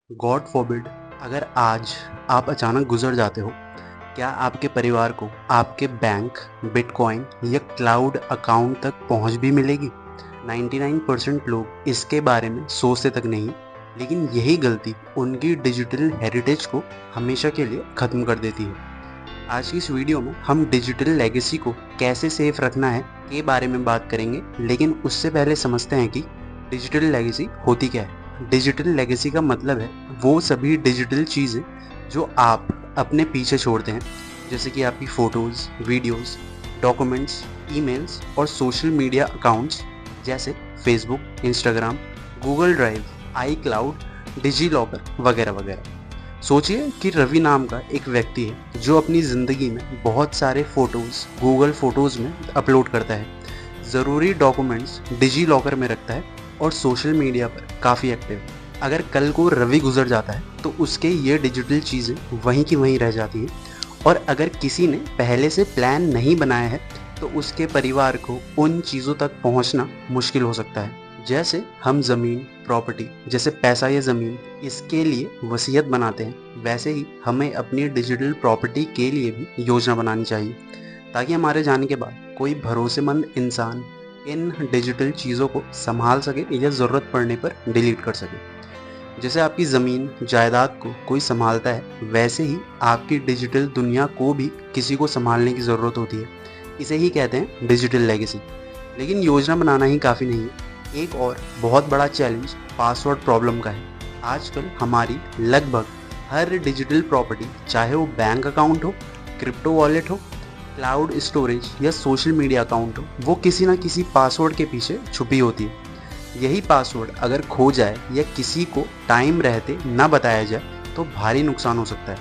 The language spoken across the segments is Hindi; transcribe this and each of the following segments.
गॉड फॉरबिड, अगर आज आप अचानक गुजर जाते हो, क्या आपके परिवार को आपके बैंक, बिटकॉइन या क्लाउड अकाउंट तक पहुंच भी मिलेगी? 99% लोग इसके बारे में सोचते तक नहीं, लेकिन यही गलती उनकी डिजिटल हेरिटेज को हमेशा के लिए ख़त्म कर देती है। आज की इस वीडियो में हम डिजिटल लेगेसी को कैसे सेफ रखना है के बारे में बात करेंगे, लेकिन उससे पहले समझते हैं कि डिजिटल लेगेसी होती क्या है। डिजिटल लेगेसी का मतलब है वो सभी डिजिटल चीज़ें जो आप अपने पीछे छोड़ते हैं, जैसे कि आपकी फ़ोटोज़, वीडियोज़, डॉक्यूमेंट्स, ईमेल्स और सोशल मीडिया अकाउंट्स जैसे फेसबुक, इंस्टाग्राम, गूगल ड्राइव, आई क्लाउड, डिजी लॉकर वगैरह वगैरह। सोचिए कि रवि नाम का एक व्यक्ति है जो अपनी ज़िंदगी में बहुत सारे फ़ोटोज़ गूगल फ़ोटोज़ में अपलोड करता है, ज़रूरी डॉक्यूमेंट्स डिजी लॉकर में रखता है और सोशल मीडिया पर काफ़ी एक्टिव है। अगर कल को रवि गुजर जाता है तो उसके ये डिजिटल चीज़ें वहीं की वहीं रह जाती हैं, और अगर किसी ने पहले से प्लान नहीं बनाया है तो उसके परिवार को उन चीज़ों तक पहुंचना मुश्किल हो सकता है। जैसे हम ज़मीन, प्रॉपर्टी जैसे पैसा या ज़मीन, इसके लिए वसीयत बनाते हैं, वैसे ही हमें अपनी डिजिटल प्रॉपर्टी के लिए भी योजना बनानी चाहिए, ताकि हमारे जाने के बाद कोई भरोसेमंद इंसान इन डिजिटल चीज़ों को संभाल सके या ज़रूरत पड़ने पर डिलीट कर सके। जैसे आपकी ज़मीन, जायदाद को कोई संभालता है, वैसे ही आपकी डिजिटल दुनिया को भी किसी को संभालने की ज़रूरत होती है। इसे ही कहते हैं डिजिटल लेगेसी। लेकिन योजना बनाना ही काफ़ी नहीं है, एक और बहुत बड़ा चैलेंज पासवर्ड प्रॉब्लम का है। आजकल हमारी लगभग हर डिजिटल प्रॉपर्टी, चाहे वो बैंक अकाउंट हो, क्रिप्टो वॉलेट हो, क्लाउड स्टोरेज या सोशल मीडिया अकाउंट हो, वो किसी ना किसी पासवर्ड के पीछे छुपी होती है। यही पासवर्ड अगर खो जाए या किसी को टाइम रहते ना बताया जाए तो भारी नुकसान हो सकता है।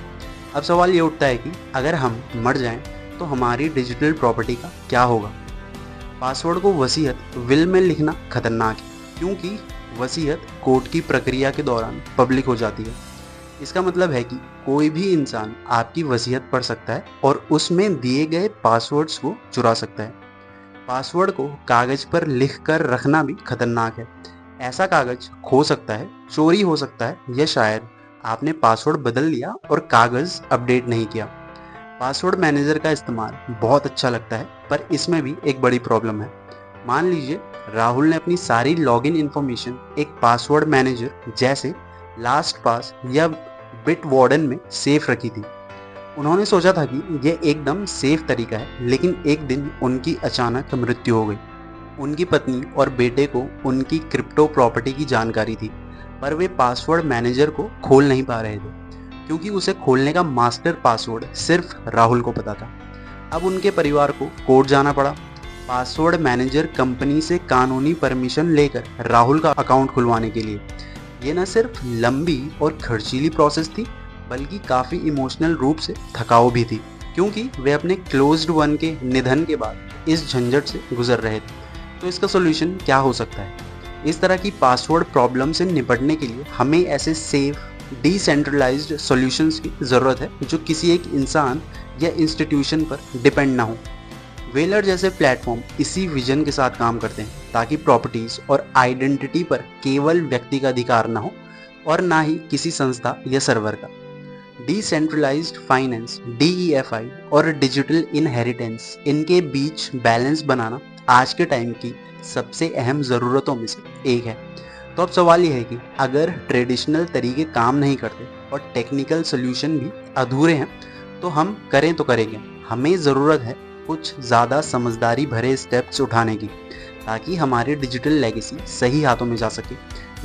अब सवाल ये उठता है कि अगर हम मर जाएं तो हमारी डिजिटल प्रॉपर्टी का क्या होगा? पासवर्ड को वसीयत विल में लिखना खतरनाक है, क्योंकि वसीयत कोर्ट की प्रक्रिया के दौरान पब्लिक हो जाती है। इसका मतलब है कि कोई भी इंसान आपकी वसीयत पढ़ सकता है और उसमें दिए गए पासवर्ड्स को चुरा सकता है। पासवर्ड को कागज पर लिख कर रखना भी खतरनाक है। ऐसा कागज खो सकता है, चोरी हो सकता है, या शायद आपने पासवर्ड बदल लिया और कागज अपडेट नहीं किया। पासवर्ड मैनेजर का इस्तेमाल बहुत अच्छा लगता है, पर इसमें भी एक बड़ी प्रॉब्लम है। मान लीजिए राहुल ने अपनी सारी लॉगिन इन्फॉर्मेशन एक पासवर्ड मैनेजर जैसे लास्ट पास या बिट वार्डन में सेफ रखी थी। उन्होंने सोचा था कि यह एकदम सेफ तरीका है, लेकिन एक दिन उनकी अचानक मृत्यु हो गई। उनकी पत्नी और बेटे को उनकी क्रिप्टो प्रॉपर्टी की जानकारी थी, पर वे पासवर्ड मैनेजर को खोल नहीं पा रहे थे, क्योंकि उसे खोलने का मास्टर पासवर्ड सिर्फ राहुल को पता था। अब उनके परिवार को कोर्ट जाना पड़ा। पासवर्ड मैनेजर कंपनी से कानूनी परमिशन लेकर राहुल का अकाउंट खुलवाने के लिए। ये न सिर्फ लंबी और खर्चीली प्रोसेस थी, बल्कि काफ़ी इमोशनल रूप से थकाऊ भी थी, क्योंकि वे अपने क्लोज्ड वन के निधन के बाद इस झंझट से गुजर रहे थे। तो इसका सोल्यूशन क्या हो सकता है? इस तरह की पासवर्ड प्रॉब्लम से निपटने के लिए हमें ऐसे सेफ, डिसेंट्रलाइज्ड सॉल्यूशंस की ज़रूरत है जो किसी एक इंसान या इंस्टीट्यूशन पर डिपेंड ना हो। वेलर जैसे प्लेटफॉर्म इसी विजन के साथ काम करते हैं, ताकि प्रॉपर्टीज़ और आइडेंटिटी पर केवल व्यक्ति का अधिकार ना हो और ना ही किसी संस्था या सर्वर का। डिसेंट्रलाइज्ड फाइनेंस DEFI और डिजिटल इनहेरिटेंस, इनके बीच बैलेंस बनाना आज के टाइम की सबसे अहम ज़रूरतों में से एक है। तो अब सवाल यह है कि अगर ट्रेडिशनल तरीके काम नहीं करते और टेक्निकल सोल्यूशन भी अधूरे हैं, तो हम करें तो करेंगे। हमें ज़रूरत है कुछ ज़्यादा समझदारी भरे स्टेप्स उठाने की, ताकि हमारी डिजिटल लेगेसी सही हाथों में जा सके,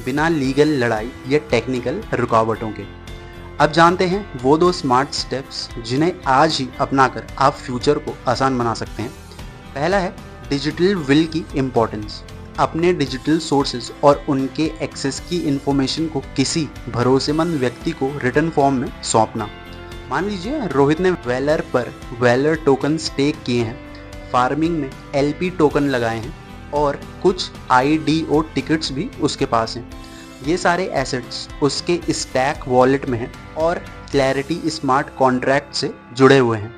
बिना लीगल लड़ाई या टेक्निकल रुकावटों के। अब जानते हैं वो दो स्मार्ट स्टेप्स जिन्हें आज ही अपनाकर आप फ्यूचर को आसान बना सकते हैं। पहला है डिजिटल विल की इम्पोर्टेंस। अपने डिजिटल सोर्सेज और उनके एक्सेस की इंफॉर्मेशन को किसी भरोसेमंद व्यक्ति को रिटर्न फॉर्म में सौंपना। मान लीजिए रोहित ने वेलर पर वेलर टोकन स्टेक किए हैं, फार्मिंग में LP टोकन लगाए हैं और कुछ IDO टिकट्स भी उसके पास हैं। ये सारे एसेट्स उसके स्टैक वॉलेट में हैं और क्लैरिटी स्मार्ट कॉन्ट्रैक्ट से जुड़े हुए हैं।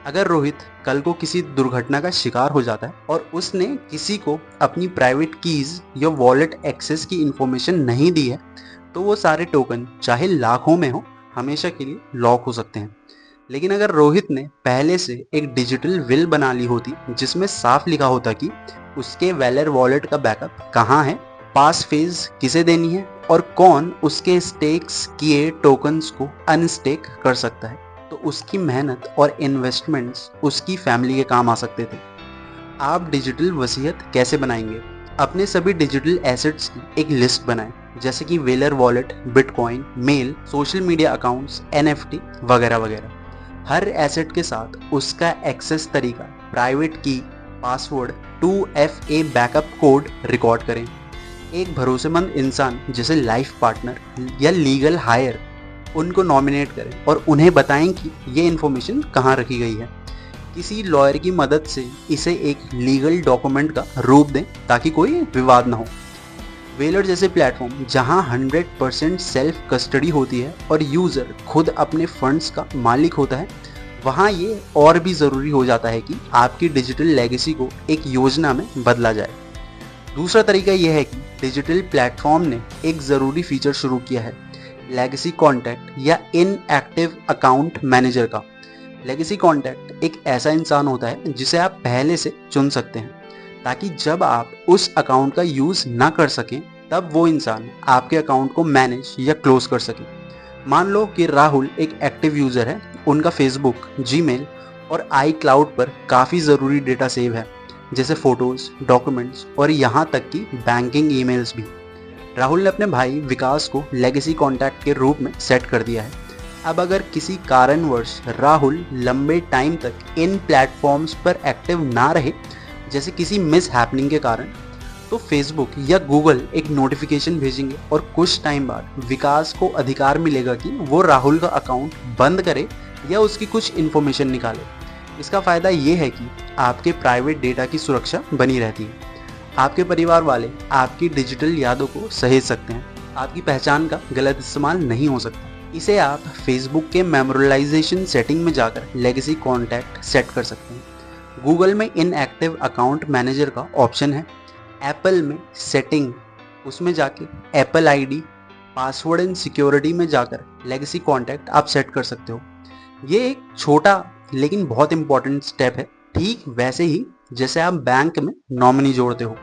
अगर रोहित कल को किसी दुर्घटना का शिकार हो जाता है और उसने किसी को अपनी प्राइवेट कीज़ या वॉलेट एक्सेस की इंफॉर्मेशन नहीं दी है, तो वो सारे टोकन चाहे लाखों में हो हमेशा के लिए लॉक हो सकते हैं। लेकिन अगर रोहित ने पहले से एक डिजिटल विल बना ली होती जिसमें साफ लिखा होता कि उसके वेलर वॉलेट का बैकअप कहाँ है, पास फेज किसे देनी है और कौन उसके स्टेक्स किए टोकन्स को अनस्टेक कर सकता है, तो उसकी मेहनत और इन्वेस्टमेंट्स उसकी फैमिली के काम आ सकते थे। आप डिजिटल वसीयत कैसे बनाएंगे? अपने सभी डिजिटल एसेट्स की एक लिस्ट बनाएं, जैसे कि वेलर wallet, bitcoin, mail, social media accounts, NFT वगैरह वगैरह। हर एसेट के साथ उसका एक्सेस तरीका, प्राइवेट की, password, 2FA backup code record करें। एक भरोसेमंद इंसान जैसे लाइफ पार्टनर या लीगल हायर उनको नॉमिनेट करें और उन्हें बताएं कि ये इन्फॉर्मेशन कहाँ रखी गई है। किसी लॉयर की मदद से इसे एक लीगल डॉक्यूमेंट का रूप दें ताकि कोई विवाद ना हो। वेलर जैसे प्लेटफॉर्म जहां 100% सेल्फ कस्टडी होती है और यूज़र खुद अपने फंड्स का मालिक होता है, वहां ये और भी ज़रूरी हो जाता है कि आपकी डिजिटल लेगेसी को एक योजना में बदला जाए। दूसरा तरीका यह है कि डिजिटल प्लेटफॉर्म ने एक ज़रूरी फीचर शुरू किया है, लेगेसी कॉन्टैक्ट या इनएक्टिव अकाउंट मैनेजर का। लेगेसी कॉन्टैक्ट एक ऐसा इंसान होता है जिसे आप पहले से चुन सकते हैं, ताकि जब आप उस अकाउंट का यूज़ ना कर सकें तब वो इंसान आपके अकाउंट को मैनेज या क्लोज कर सके। मान लो कि राहुल एक एक्टिव यूज़र है, उनका फेसबुक, जीमेल और iCloud पर काफ़ी ज़रूरी डेटा सेव है, जैसे फ़ोटोज़, डॉक्यूमेंट्स और यहाँ तक कि बैंकिंग ईमेल्स भी। राहुल ने अपने भाई विकास को लेगेसी कॉन्टैक्ट के रूप में सेट कर दिया है। अब अगर किसी कारणवश राहुल लंबे टाइम तक इन प्लेटफॉर्म्स पर एक्टिव ना रहे, जैसे किसी मिस हैपनिंग के कारण, तो फेसबुक या गूगल एक नोटिफिकेशन भेजेंगे और कुछ टाइम बाद विकास को अधिकार मिलेगा कि वो राहुल का अकाउंट बंद करे या उसकी कुछ इन्फॉर्मेशन निकाले। इसका फ़ायदा ये है कि आपके प्राइवेट डेटा की सुरक्षा बनी रहती है। आपके परिवार वाले आपकी डिजिटल यादों को सहेज सकते हैं। आपकी पहचान का गलत इस्तेमाल नहीं हो सकता। इसे आप फेसबुक के मेमोरलाइजेशन सेटिंग में जाकर लेगेसी कॉन्टैक्ट सेट कर सकते हैं। गूगल में इनएक्टिव अकाउंट मैनेजर का ऑप्शन है। एप्पल में सेटिंग, उसमें जाके Apple ID, password and security में जाकर लेगेसी कॉन्टैक्ट आप सेट कर सकते हो। ये एक छोटा लेकिन बहुत इंपॉर्टेंट स्टेप है, ठीक वैसे ही जैसे आप बैंक में नॉमिनी जोड़ते हो।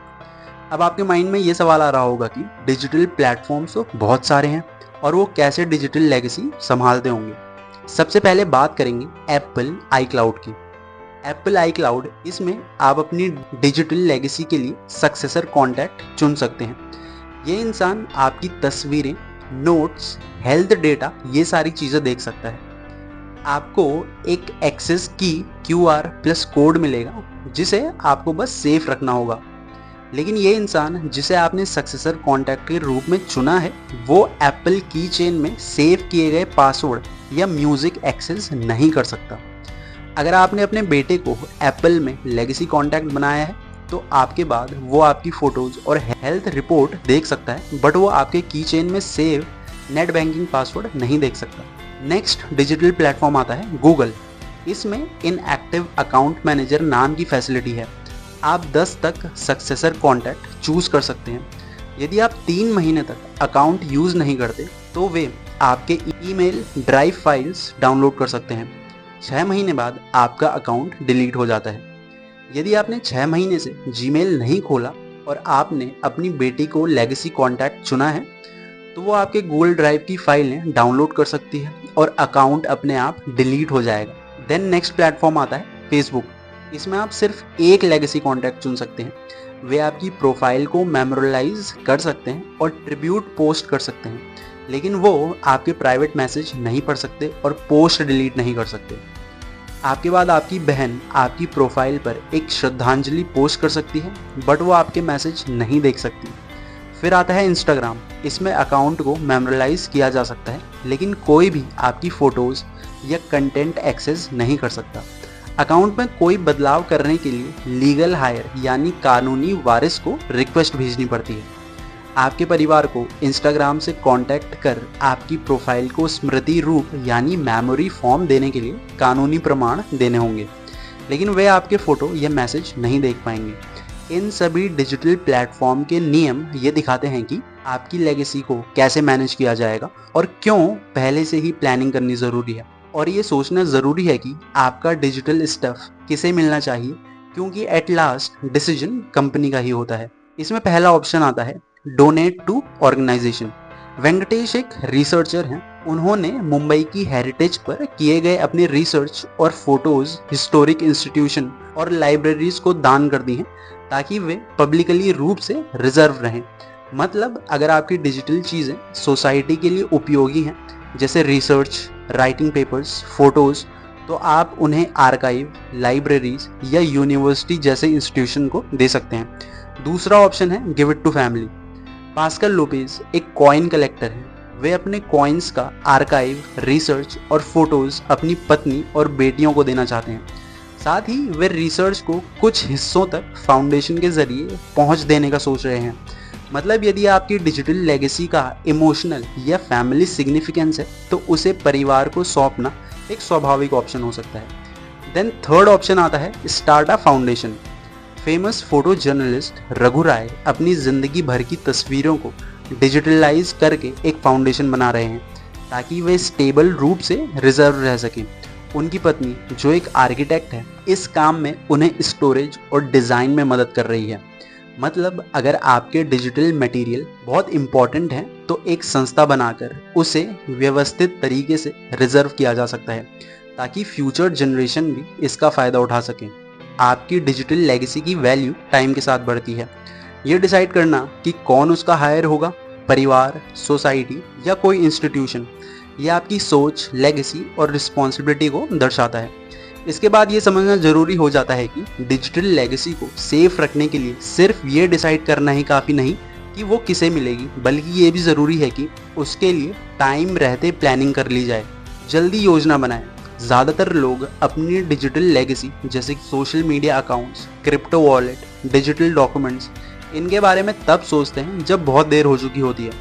अब आपके माइंड में ये सवाल आ रहा होगा कि डिजिटल प्लेटफॉर्म्स तो बहुत सारे हैं और वो कैसे डिजिटल लेगेसी संभालते होंगे। सबसे पहले बात करेंगे एप्पल iCloud की। एप्पल iCloud, इसमें आप अपनी डिजिटल लेगेसी के लिए सक्सेसर कॉन्टैक्ट चुन सकते हैं। ये इंसान आपकी तस्वीरें, नोट्स, हेल्थ डेटा, ये सारी चीज़ें देख सकता है। आपको एक एक्सेस की QR प्लस कोड मिलेगा जिसे आपको बस सेफ रखना होगा। लेकिन ये इंसान जिसे आपने सक्सेसर कॉन्टैक्ट के रूप में चुना है, वो एप्पल की चेन में सेव किए गए पासवर्ड या म्यूज़िक एक्सेस नहीं कर सकता। अगर आपने अपने बेटे को एप्पल में लेगेसी कॉन्टैक्ट बनाया है तो आपके बाद वो आपकी फ़ोटोज़ और हेल्थ रिपोर्ट देख सकता है, बट वो आपके की चेन में सेव नेट बैंकिंग पासवर्ड नहीं देख सकता। नेक्स्ट डिजिटल प्लेटफॉर्म आता है गूगल। इसमें इनएक्टिव अकाउंट मैनेजर नाम की फैसिलिटी है। आप 10 तक सक्सेसर कॉन्टैक्ट चूज़ कर सकते हैं। यदि आप 3 महीने तक अकाउंट यूज़ नहीं करते तो वे आपके ईमेल ड्राइव फाइल्स डाउनलोड कर सकते हैं। 6 महीने बाद आपका अकाउंट डिलीट हो जाता है। यदि आपने 6 महीने से जीमेल नहीं खोला और आपने अपनी बेटी को लेगेसी कॉन्टैक्ट चुना है, तो वो आपके गूगल ड्राइव की फाइलें डाउनलोड कर सकती है और अकाउंट अपने आप डिलीट हो जाएगा। देन नेक्स्ट प्लेटफॉर्म आता है फेसबुक। इसमें आप सिर्फ एक लेगेसी कॉन्टैक्ट चुन सकते हैं। वे आपकी प्रोफाइल को मेमोरलाइज कर सकते हैं और ट्रिब्यूट पोस्ट कर सकते हैं, लेकिन वो आपके प्राइवेट मैसेज नहीं पढ़ सकते और पोस्ट डिलीट नहीं कर सकते। आपके बाद आपकी बहन आपकी प्रोफाइल पर एक श्रद्धांजलि पोस्ट कर सकती है, बट वो आपके मैसेज नहीं देख सकती। फिर आता है इंस्टाग्राम। इसमें अकाउंट को मेमोरलाइज किया जा सकता है, लेकिन कोई भी आपकी फ़ोटोज़ या कंटेंट एक्सेस नहीं कर सकता। अकाउंट में कोई बदलाव करने के लिए लीगल हायर यानी कानूनी वारिस को रिक्वेस्ट भेजनी पड़ती है। आपके परिवार को इंस्टाग्राम से कांटेक्ट कर आपकी प्रोफाइल को स्मृति रूप यानी मेमोरी फॉर्म देने के लिए कानूनी प्रमाण देने होंगे, लेकिन वे आपके फ़ोटो या मैसेज नहीं देख पाएंगे। इन सभी डिजिटल प्लेटफॉर्म के नियम ये दिखाते हैं कि आपकी लेगेसी को कैसे मैनेज किया जाएगा और क्यों पहले से ही प्लानिंग करनी ज़रूरी है। और ये सोचना ज़रूरी है कि आपका डिजिटल स्टफ किसे मिलना चाहिए, क्योंकि एट लास्ट डिसीजन कंपनी का ही होता है। इसमें पहला ऑप्शन आता है डोनेट टू ऑर्गेनाइजेशन। वेंकटेश एक रिसर्चर हैं। उन्होंने मुंबई की हेरिटेज पर किए गए अपने रिसर्च और फोटोज हिस्टोरिक इंस्टीट्यूशन और लाइब्रेरीज को दान कर दी हैं, ताकि वे पब्लिकली रूप से रिजर्व रहें। मतलब अगर आपकी डिजिटल चीज़ें सोसाइटी के लिए उपयोगी हैं, जैसे रिसर्च, राइटिंग पेपर्स, फोटोज़, तो आप उन्हें आर्काइव, लाइब्रेरीज या यूनिवर्सिटी जैसे इंस्टीट्यूशन को दे सकते हैं। दूसरा ऑप्शन है give it to family. Pascal Lopez एक कॉइन कलेक्टर है। वे अपने कॉइन्स का आर्काइव, रिसर्च और फोटोज अपनी पत्नी और बेटियों को देना चाहते हैं। साथ ही वे रिसर्च को कुछ हिस्सों तक फाउंडेशन के जरिए पहुंच देने का सोच रहे हैं। मतलब यदि आपकी डिजिटल लेगेसी का इमोशनल या फैमिली सिग्निफिकेंस है, तो उसे परिवार को सौंपना एक स्वाभाविक ऑप्शन हो सकता है। देन थर्ड ऑप्शन आता है start a foundation. Famous photo journalist Raghu Rai अपनी जिंदगी भर की तस्वीरों को डिजिटलाइज करके एक फाउंडेशन बना रहे हैं, ताकि वे स्टेबल रूप से रिजर्व रह सकें। उनकी पत्नी, जो एक आर्किटेक्ट है, इस काम में उन्हें स्टोरेज और डिज़ाइन में मदद कर रही है। मतलब अगर आपके डिजिटल मटेरियल बहुत इंपॉर्टेंट है, तो एक संस्था बनाकर उसे व्यवस्थित तरीके से रिजर्व किया जा सकता है, ताकि फ्यूचर जनरेशन भी इसका फ़ायदा उठा सकें। आपकी डिजिटल लेगेसी की वैल्यू टाइम के साथ बढ़ती है। ये डिसाइड करना कि कौन उसका हायर होगा, परिवार, सोसाइटी या कोई इंस्टीट्यूशन, ये आपकी सोच, लेगेसी और रिस्पॉन्सिबिलिटी को दर्शाता है। इसके बाद ये समझना ज़रूरी हो जाता है कि डिजिटल लेगेसी को सेफ रखने के लिए सिर्फ ये डिसाइड करना ही काफ़ी नहीं कि वो किसे मिलेगी, बल्कि ये भी ज़रूरी है कि उसके लिए टाइम रहते प्लानिंग कर ली जाए। जल्दी योजना बनाएं। ज़्यादातर लोग अपनी डिजिटल लेगेसी, जैसे कि social media accounts, crypto wallet, digital documents, इनके बारे में तब सोचते हैं जब बहुत देर हो चुकी होती है।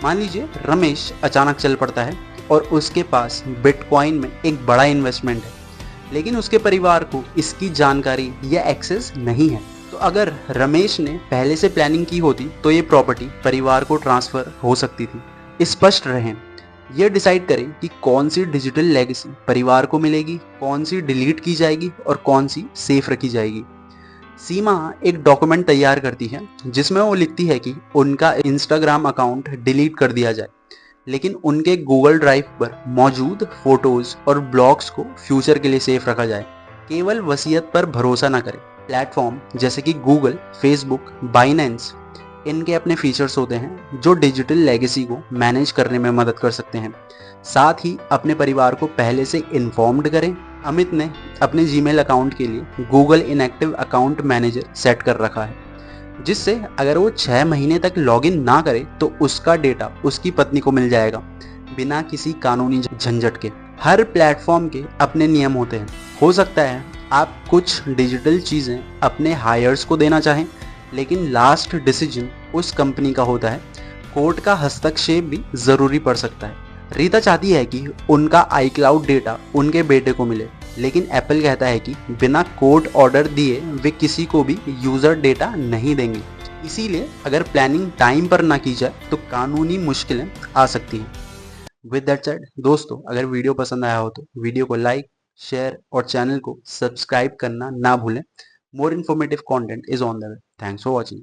मान लीजिए रमेश अचानक चल पड़ता है और उसके पास बिटकॉइन में एक बड़ा इन्वेस्टमेंट है, लेकिन उसके परिवार को इसकी जानकारी या एक्सेस नहीं है। तो अगर रमेश ने पहले से प्लानिंग की होती, तो ये प्रॉपर्टी परिवार को ट्रांसफ़र हो सकती थी। स्पष्ट रहें। ये डिसाइड करें कि कौन सी डिजिटल लेगेसी परिवार को मिलेगी, कौन सी डिलीट की जाएगी और कौन सी सेफ रखी जाएगी। सीमा एक डॉक्यूमेंट तैयार करती है, जिसमें वो लिखती है कि उनका इंस्टाग्राम अकाउंट डिलीट कर दिया जाए, लेकिन उनके गूगल ड्राइव पर मौजूद फोटोज और ब्लॉग्स को फ्यूचर के लिए सेफ रखा जाए। केवल वसीयत पर भरोसा न करें। प्लेटफॉर्म जैसे कि गूगल, फेसबुक, बाइनेंस, इनके अपने फीचर्स होते हैं जो डिजिटल लेगेसी को मैनेज करने में मदद कर सकते हैं। साथ ही अपने परिवार को पहले से इन्फॉर्म्ड करें। अमित ने अपने जीमेल अकाउंट के लिए Google inactive account manager set कर रखा है, जिससे अगर वो 6 महीने तक लॉगिन ना करे तो उसका डेटा उसकी पत्नी को मिल जाएगा, बिना किसी कानूनी झंझट के। हर प्लेटफॉर्म के अपने नियम होते हैं। हो सकता है आप कुछ डिजिटल चीज़ें अपने हायर्स को देना चाहें, लेकिन लास्ट डिसीजन उस कंपनी का होता है। कोर्ट का हस्तक्षेप भी ज़रूरी पड़ सकता है। रीता चाहती है कि उनका iCloud डेटा उनके बेटे को मिले, लेकिन एप्पल कहता है कि बिना कोर्ट ऑर्डर दिए वे किसी को भी यूज़र डेटा नहीं देंगे। इसीलिए अगर प्लानिंग टाइम पर ना की जाए तो कानूनी मुश्किलें आ सकती हैं। विद दैट सेड दोस्तों, अगर वीडियो पसंद आया हो तो वीडियो को लाइक, शेयर और चैनल को सब्सक्राइब करना ना भूलें। More informative content is on the way. Thanks for watching.